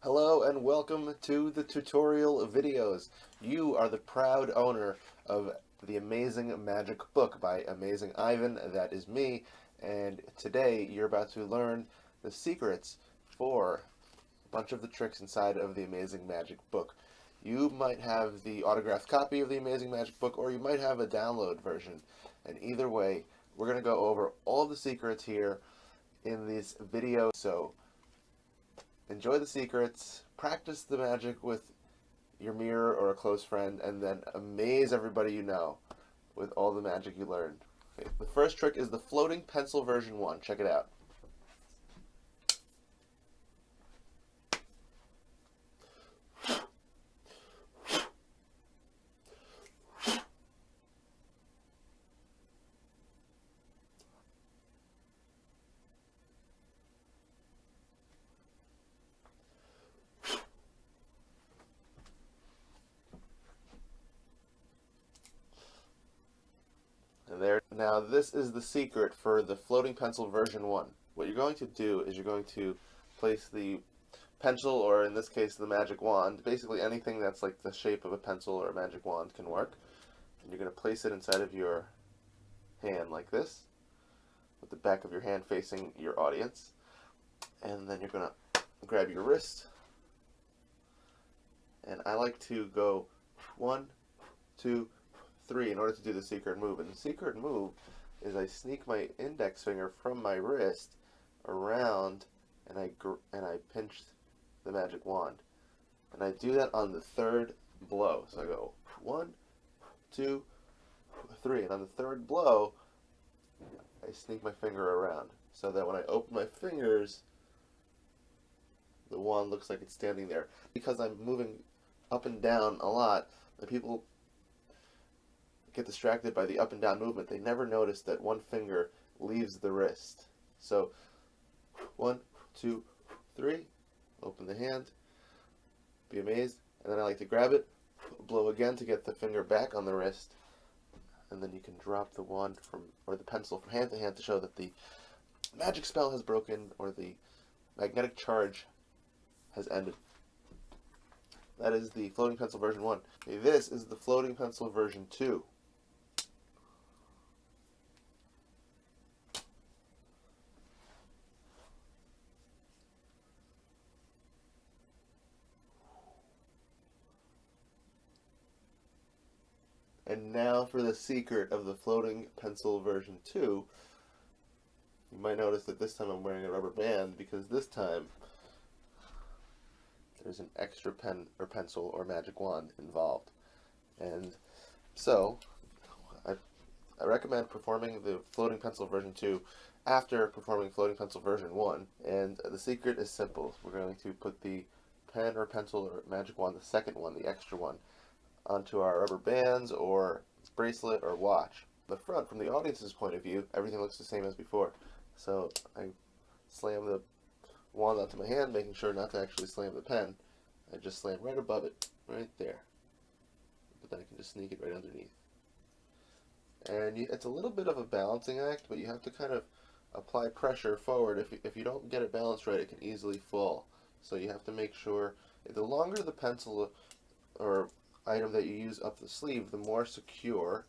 Hello and welcome to the tutorial videos. You are the proud owner of the Amazing Magic Book by Amazing Ivan, that is me, and today you're about to learn the secrets for a bunch of the tricks inside of the Amazing Magic Book. You might have the autographed copy of the Amazing Magic Book, or you might have a download version, and either way, we're going to go over all the secrets here in this video. So enjoy the secrets, practice the magic with your mirror or a close friend, and then amaze everybody you know with all the magic you learned. Okay, the first trick is the floating pencil version 1. Check it out. And there. Now this is the secret for the floating pencil version 1. What you're going to do is you're going to place the pencil, or in this case the magic wand, basically anything that's like the shape of a pencil or a magic wand can work, and you're going to place it inside of your hand like this, with the back of your hand facing your audience, and then you're going to grab your wrist, and I like to go 1, 2, 3 in order to do the secret move. And the secret move is I sneak my index finger from my wrist around, and I pinch the magic wand, and I do that on the third blow. So I go 1, 2, 3, and on the third blow, I sneak my finger around so that when I open my fingers, the wand looks like it's standing there. Because I'm moving up and down a lot, the people get distracted by the up and down movement. They never notice that one finger leaves the wrist. So 1, 2, 3, open the hand, be amazed, and then I like to grab it, blow again to get the finger back on the wrist, and then you can drop the wand or the pencil from hand to hand to show that the magic spell has broken or the magnetic charge has ended. That is the floating pencil version 1. Okay, this is the floating pencil version 2. And now for the secret of the floating pencil version 2. You might notice that this time I'm wearing a rubber band because this time there's an extra pen or pencil or magic wand involved. And so I recommend performing the floating pencil version 2 after performing floating pencil version 1. And the secret is simple. We're going to put the pen or pencil or magic wand, the second one, the extra one, onto our rubber bands or bracelet or watch. The front, from the audience's point of view, everything looks the same as before. So I slam the wand onto my hand, making sure not to actually slam the pen. I just slam right above it, right there. But then I can just sneak it right underneath. And it's a little bit of a balancing act, but you have to kind of apply pressure forward. If you don't get it balanced right, it can easily fall. So you have to make sure, the longer the pencil or item that you use up the sleeve, the more secure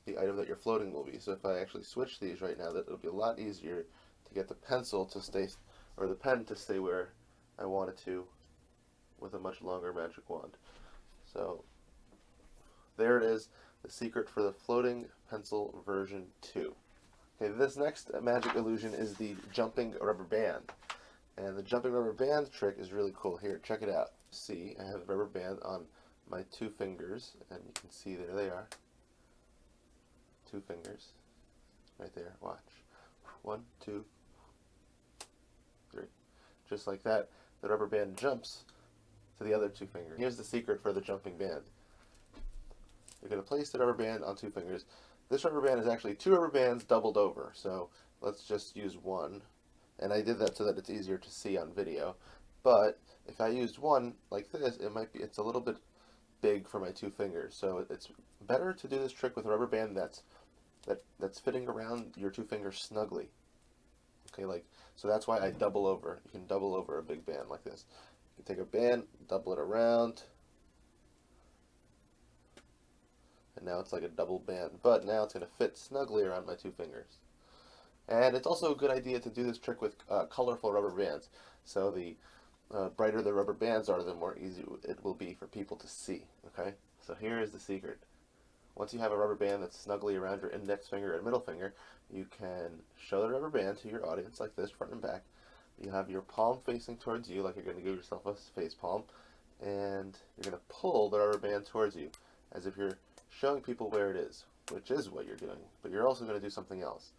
the item that you're floating will be. So if I actually switch these right now, that it'll be a lot easier to get the pencil to stay, or the pen to stay where I want it to, with a much longer magic wand. So there it is, the secret for the floating pencil version 2. Okay, this next magic illusion is the jumping rubber band. And the jumping rubber band trick is really cool. Here, check it out. See, I have the rubber band on my 2 fingers, and you can see there they are. 2 fingers. Right there, watch. 1, 2, 3. Just like that, the rubber band jumps to the other 2 fingers. Here's the secret for the jumping band. You're going to place the rubber band on 2 fingers. This rubber band is actually 2 rubber bands doubled over, so let's just use 1. And I did that so that it's easier to see on video. But if I used 1 like this, it's a little bit big for my 2 fingers. So it's better to do this trick with a rubber band that's fitting around your 2 fingers snugly. Okay, so that's why I double over. You can double over a big band like this. You can take a band, double it around, and now it's like a double band, but now it's going to fit snugly around my two fingers. And it's also a good idea to do this trick with colorful rubber bands. So the brighter the rubber bands are, the more easy it will be for people to see. Okay? So here is the secret. Once you have a rubber band that's snugly around your index finger and middle finger, you can show the rubber band to your audience like this, front and back. You have your palm facing towards you, like you're going to give yourself a face palm, and you're going to pull the rubber band towards you, as if you're showing people where it is, which is what you're doing. But you're also going to do something else.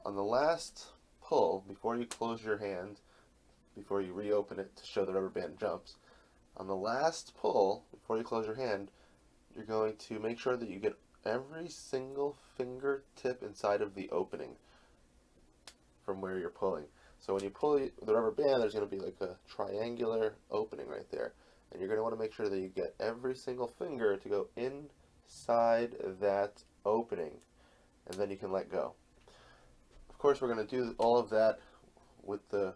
On the last pull, before you close your hand, before you reopen it to show the rubber band jumps, on the last pull, before you close your hand, you're going to make sure that you get every single fingertip inside of the opening from where you're pulling. So when you pull the rubber band, there's going to be like a triangular opening right there. And you're going to want to make sure that you get every single finger to go inside that opening. And then you can let go. Of course, we're going to do all of that with the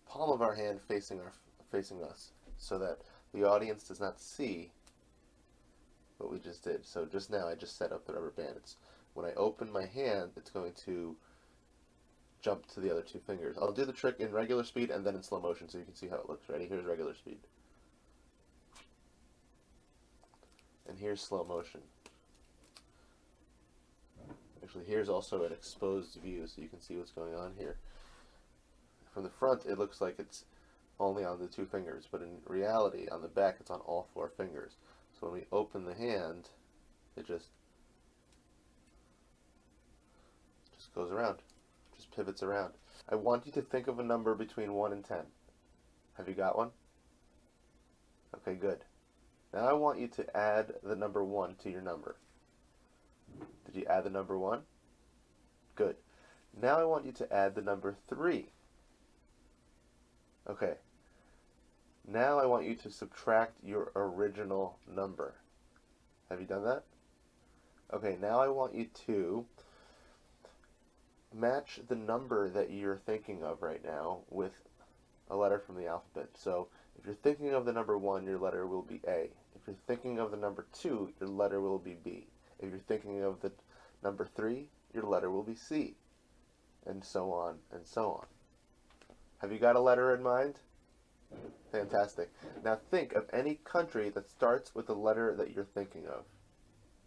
palm of our hand facing us, so that the audience does not see what we just did. So just now I just set up the rubber band. When I open my hand, it's going to jump to the other two fingers. I'll do the trick in regular speed and then in slow motion so you can see how it looks. Ready? Here's regular speed. And here's slow motion. Actually, here's also an exposed view so you can see what's going on here. From the front, it looks like it's only on the two fingers, but in reality, on the back, it's on all four fingers. So when we open the hand, it just goes around, just pivots around. I want you to think of a number between 1 and 10. Have you got one? Okay, good. Now I want you to add the number 1 to your number. Did you add the number 1? Good. Now I want you to add the number 3. Okay. Now I want you to subtract your original number. Have you done that? Okay, now I want you to match the number that you're thinking of right now with a letter from the alphabet. So if you're thinking of the number 1, your letter will be A. If you're thinking of the number 2, your letter will be B. If you're thinking of the number 3, your letter will be C. And so on and so on. Have you got a letter in mind? Fantastic. Now think of any country that starts with the letter that you're thinking of.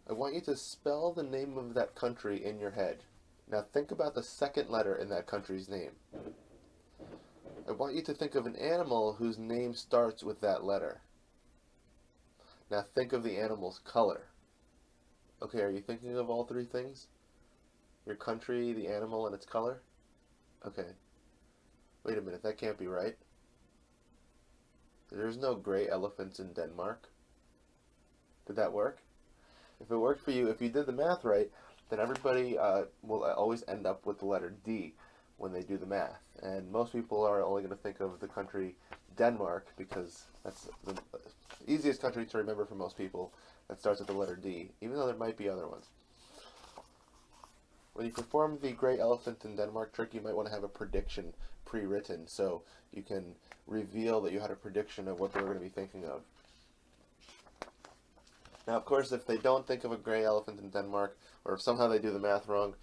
I want you to spell the name of that country in your head. Now think about the second letter in that country's name. I want you to think of an animal whose name starts with that letter. Now think of the animal's color. Okay, are you thinking of all three things? Your country, the animal, and its color? Okay. Wait a minute, that can't be right. There's no gray elephants in Denmark. Did that work? If it worked for you, if you did the math right, then everybody will always end up with the letter D when they do the math. And most people are only going to think of the country Denmark because that's the easiest country to remember for most people that starts with the letter D, even though there might be other ones. When you perform the gray elephant in Denmark trick, you might want to have a prediction pre-written so you can reveal that you had a prediction of what they were going to be thinking of. Now, of course, if they don't think of a gray elephant in Denmark, or if somehow they do the math wrong,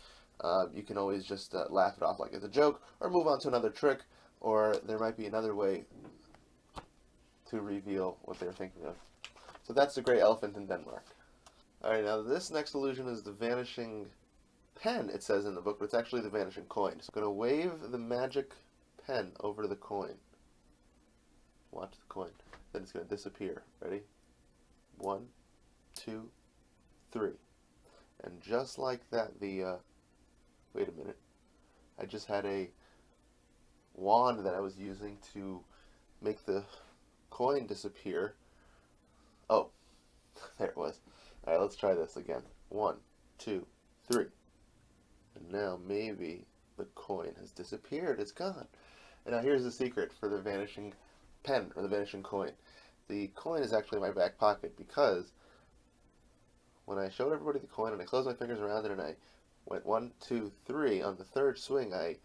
you can always just laugh it off like it's a joke, or move on to another trick, or there might be another way to reveal what they're thinking of. So that's the gray elephant in Denmark. Alright, now this next illusion is the vanishing pen, it says in the book, but it's actually the vanishing coin. So I'm going to wave the magic pen over the coin. Watch the coin. Then it's going to disappear. Ready? 1, 2, 3. And just like that, wait a minute. I just had a wand that I was using to make the coin disappear. Oh, there it was. Alright, let's try this again. 1, 2, 3. And now maybe the coin has disappeared. It's gone. And now here's the secret for the vanishing pen, or the vanishing coin. The coin is actually in my back pocket because when I showed everybody the coin and I closed my fingers around it and I went 1, 2, 3, on the third swing I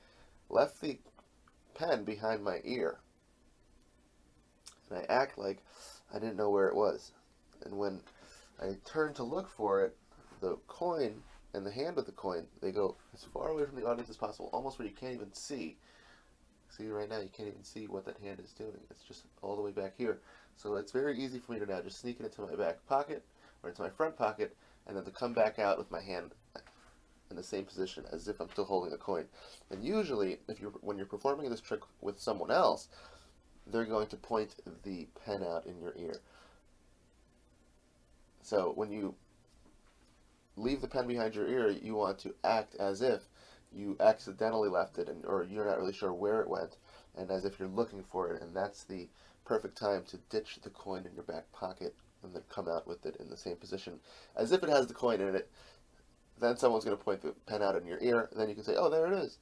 left the pen behind my ear. and I act like I didn't know where it was. And when I turn to look for it, the coin and the hand with the coin, they go as far away from the audience as possible, almost where you can't even see. See, right now you can't even see what that hand is doing. It's just all the way back here. So it's very easy for me to now just sneak it into my back pocket or into my front pocket, and then to come back out with my hand in the same position as if I'm still holding a coin. And usually, when you're performing this trick with someone else, they're going to point the pen out in your ear. So when you leave the pen behind your ear, you want to act as if you accidentally left it, or you're not really sure where it went, and as if you're looking for it, and that's the perfect time to ditch the coin in your back pocket and then come out with it in the same position as if it has the coin in it. Then someone's going to point the pen out in your ear, and then you can say, oh, there it is,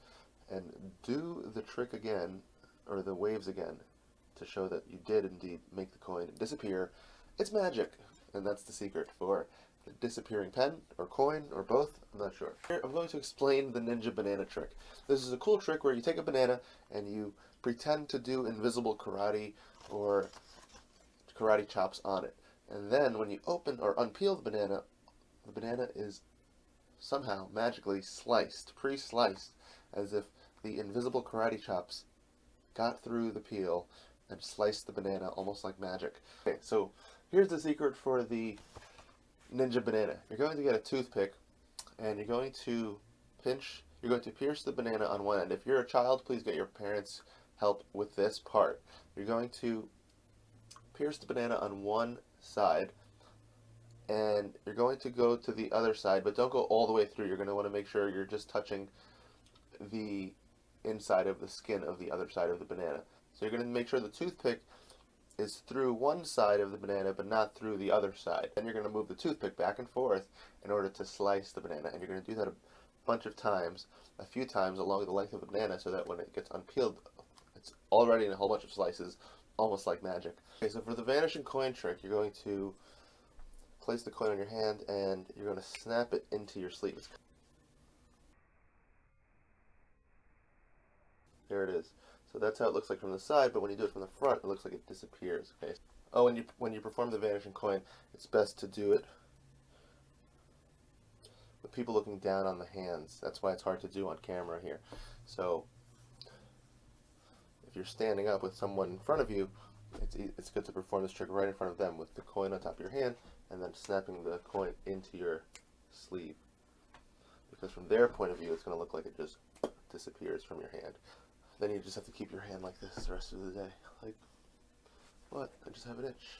and do the trick again, or the waves again, to show that you did indeed make the coin disappear. It's magic, and that's the secret for the disappearing pen, or coin, or both, I'm not sure. Here, I'm going to explain the ninja banana trick. This is a cool trick where you take a banana and you pretend to do invisible karate or karate chops on it. And then when you open or unpeel the banana is somehow magically sliced, pre-sliced, as if the invisible karate chops got through the peel and sliced the banana almost like magic. Okay, so here's the secret for the ninja banana. You're going to get a toothpick and you're going to pierce the banana on one end. If you're a child, please get your parents' help with this part. You're going to pierce the banana on one side and you're going to go to the other side, but don't go all the way through. You're going to want to make sure you're just touching the inside of the skin of the other side of the banana. So you're going to make sure the toothpick is through one side of the banana but not through the other side. Then you're going to move the toothpick back and forth in order to slice the banana, and you're going to do that a bunch of times, a few times along the length of the banana, so that when it gets unpeeled, it's already in a whole bunch of slices, almost like magic. Okay, so for the vanishing coin trick, you're going to place the coin on your hand and you're going to snap it into your sleeve. There it is. So that's how it looks like from the side, but when you do it from the front, it looks like it disappears. Okay. Oh, and when you perform the vanishing coin, it's best to do it with people looking down on the hands. That's why it's hard to do on camera here. So if you're standing up with someone in front of you, it's good to perform this trick right in front of them with the coin on top of your hand and then snapping the coin into your sleeve. Because from their point of view, it's going to look like it just disappears from your hand. Then you just have to keep your hand like this the rest of the day. Like, what? I just have an itch.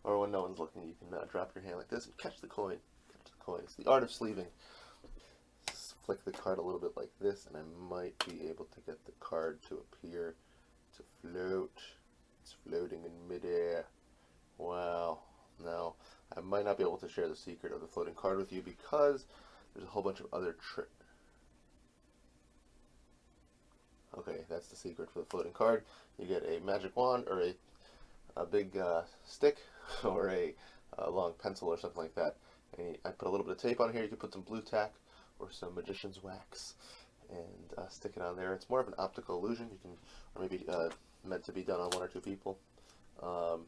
Or when no one's looking, you can drop your hand like this and catch the coin. Catch the coin. It's the art of sleeving. Just flick the card a little bit like this, and I might be able to get the card to appear, to float. It's floating in midair. Wow. Now, I might not be able to share the secret of the floating card with you because there's a whole bunch of other tricks. Okay, that's the secret for the floating card. You get a magic wand or a big stick or a long pencil or something like that. And I put a little bit of tape on here. You can put some blue tack or some magician's wax and stick it on there. It's more of an optical illusion. You can, or maybe meant to be done on one or two people. I'm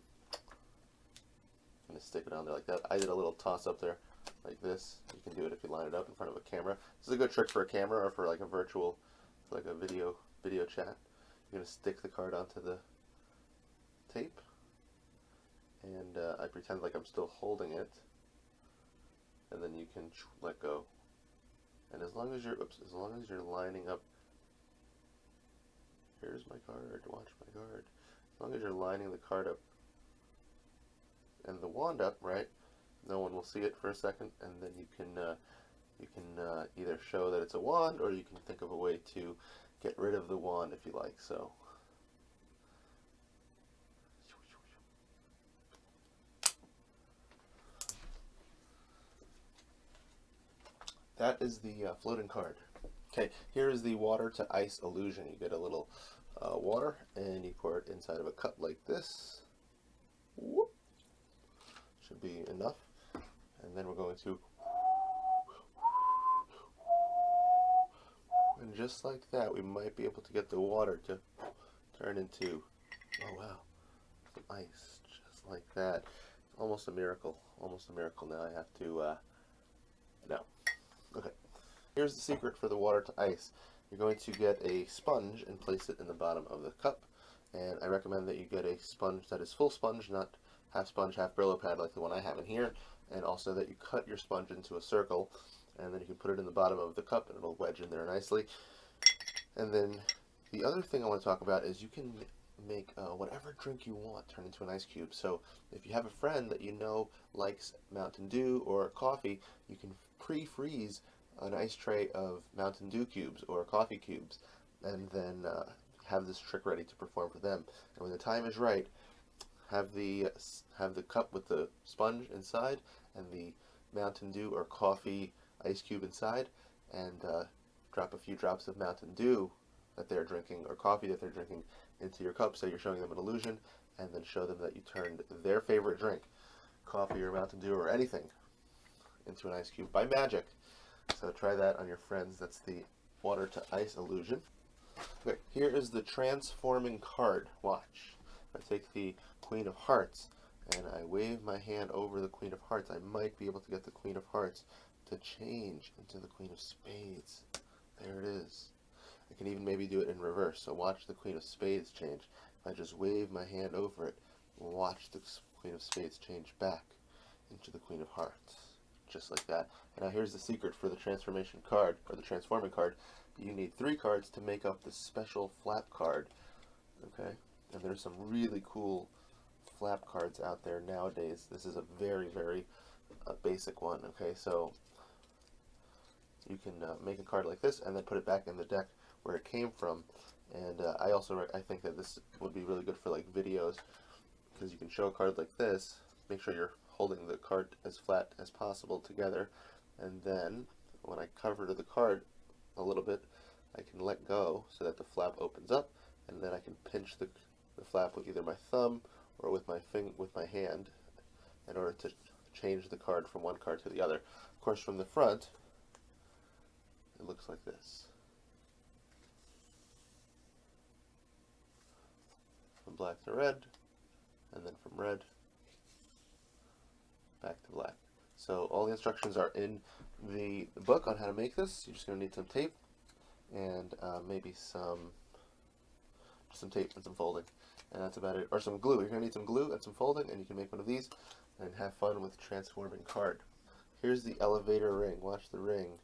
going to stick it on there like that. I did a little toss up there like this. You can do it if you line it up in front of a camera. This is a good trick for a camera or for like a virtual, for like a video chat. You're going to stick the card onto the tape, and I pretend like I'm still holding it, and then you can let go. And as long as you're lining up, here's my card, watch my card. As long as you're lining the card up and the wand up, right, no one will see it for a second, and then you can either show that it's a wand, or you can think of a way to get rid of the wand if you like. So that is the floating card. Okay, here is the water to ice illusion. You get a little water and you pour it inside of a cup like this. Whoop. Should be enough. And then we're going to, and just like that, we might be able to get the water to turn into, oh wow, some ice, just like that. Almost a miracle. Almost a miracle. Now I have to, no. Okay. Here's the secret for the water to ice. You're going to get a sponge and place it in the bottom of the cup. And I recommend that you get a sponge that is full sponge, not half sponge, half Brillo pad like the one I have in here. And also that you cut your sponge into a circle, and then you can put it in the bottom of the cup and it'll wedge in there nicely. And then the other thing I want to talk about is you can make whatever drink you want turn into an ice cube. So if you have a friend that you know likes Mountain Dew or coffee, you can pre-freeze an ice tray of Mountain Dew cubes or coffee cubes, and then have this trick ready to perform for them. And when the time is right, have the cup with the sponge inside and the Mountain Dew or coffee ice cube inside, and drop a few drops of Mountain Dew that they're drinking or coffee that they're drinking into your cup, so you're showing them an illusion, and then show them that you turned their favorite drink, coffee or Mountain Dew or anything, into an ice cube by magic. So try that on your friends. That's the water to ice illusion. Okay, here is the transforming card. Watch. I take the Queen of Hearts and I wave my hand over the Queen of Hearts. I might be able to get the Queen of Hearts to change into the Queen of Spades. There it is. I can even maybe do it in reverse. So watch the Queen of Spades change. If I just wave my hand over it, watch the Queen of Spades change back into the Queen of Hearts. Just like that. And now here's the secret for the transformation card, or the transforming card. You need 3 cards to make up the special flap card. Okay? And there's some really cool flap cards out there nowadays. This is a very, very basic one. Okay, so you can make a card like this and then put it back in the deck where it came from. And I think that this would be really good for like videos, because you can show a card like this. Make sure you're holding the card as flat as possible together, and then when I cover the card a little bit, I can let go so that the flap opens up, and then I can pinch the flap with either my thumb or with my hand in order to change the card from one card to the other. Of course, from the front, it looks like this. From black to red, and then from red back to black. So all the instructions are in the book on how to make this. You're just going to need some tape and maybe some tape and some folding, and that's about it. Or some glue. You're going to need some glue and some folding, and you can make one of these and have fun with transforming card. Here's the elevator ring. Watch the ring.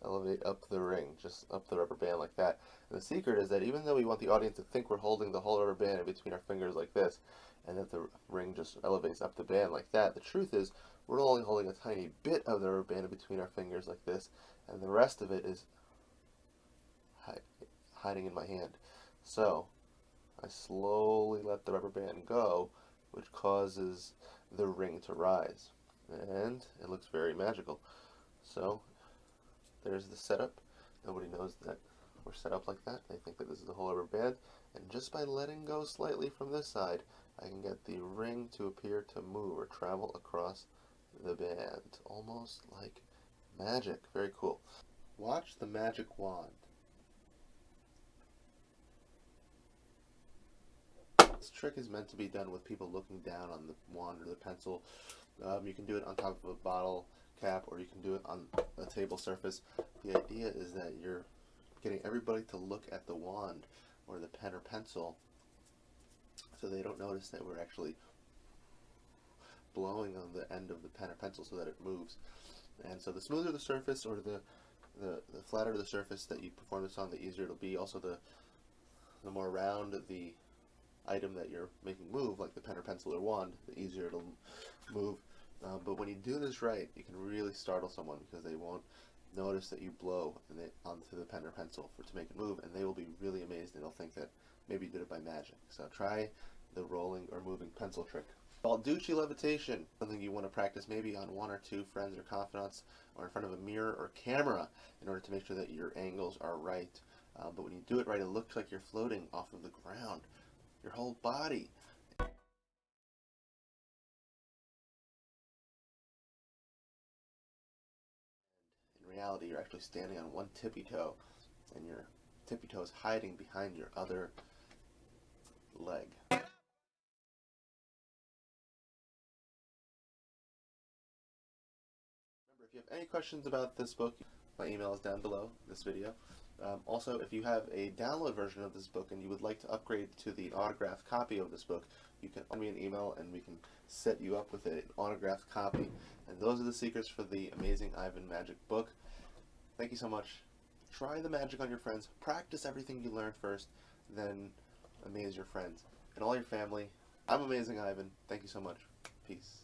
Elevate up the ring, just up the rubber band like that. And the secret is that even though we want the audience to think we're holding the whole rubber band in between our fingers like this, and that the ring just elevates up the band like that, the truth is we're only holding a tiny bit of the rubber band in between our fingers like this, and the rest of it is hiding in my hand. So I slowly let the rubber band go, which causes the ring to rise, and it looks very magical. So there's the setup. Nobody knows that we're set up like that. They think that this is the whole rubber band, and just by letting go slightly from this side, I can get the ring to appear to move or travel across the band, almost like magic. Very cool. Watch the magic wand. This trick is meant to be done with people looking down on the wand or the pencil. You can do it on top of a bottle cap, or you can do it on a table surface. The idea is that you're getting everybody to look at the wand or the pen or pencil, so they don't notice that we're actually blowing on the end of the pen or pencil so that it moves. And so the smoother the surface, or the flatter the surface that you perform this on, the easier it'll be. Also, the more round the item that you're making move, like the pen or pencil or wand, the easier it'll move. But when you do this right, you can really startle someone, because they won't notice that you blow onto the pen or pencil to make it move, and they will be really amazed, and they'll think that maybe you did it by magic. So try the rolling or moving pencil trick. Balducci levitation, something you want to practice maybe on 1 or 2 friends or confidants, or in front of a mirror or camera, in order to make sure that your angles are right. But when you do it right, it looks like you're floating off of the ground, your whole body. reality, you're actually standing on one tippy toe, and your tippy toe is hiding behind your other leg. Remember, if you have any questions about this book, my email is down below this video. Also, if you have a download version of this book and you would like to upgrade to the autographed copy of this book, you can send me an email and we can set you up with an autographed copy. And those are the secrets for the Amazing Ivan Magic book. Thank you so much. Try the magic on your friends. Practice everything you learned first, then amaze your friends and all your family. I'm Amazing Ivan. Thank you so much. Peace.